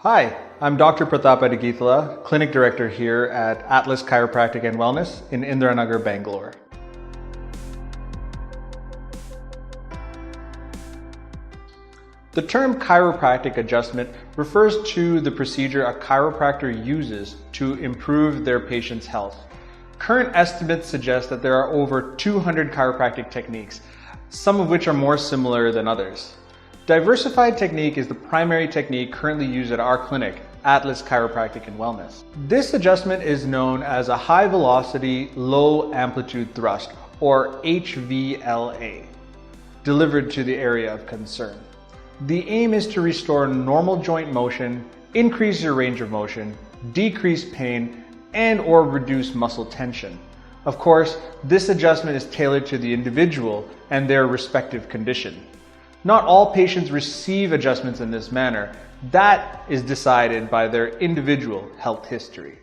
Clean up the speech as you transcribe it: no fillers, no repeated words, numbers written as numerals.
Hi, I'm Dr. Prathap Addageethala, Clinic Director here at Atlas Chiropractic and Wellness in Indiranagar, Bangalore. The term chiropractic adjustment refers to the procedure a chiropractor uses to improve their patient's health. Current estimates suggest that there are over 200 chiropractic techniques, some of which are more similar than others. Diversified technique is the primary technique currently used at our clinic, Atlas Chiropractic and Wellness. This adjustment is known as a high velocity, low amplitude thrust, or HVLA, delivered to the area of concern. The aim is to restore normal joint motion, increase your range of motion, decrease pain, and/or reduce muscle tension. Of course, this adjustment is tailored to the individual and their respective condition. Not all patients receive adjustments in this manner. That is decided by their individual health history.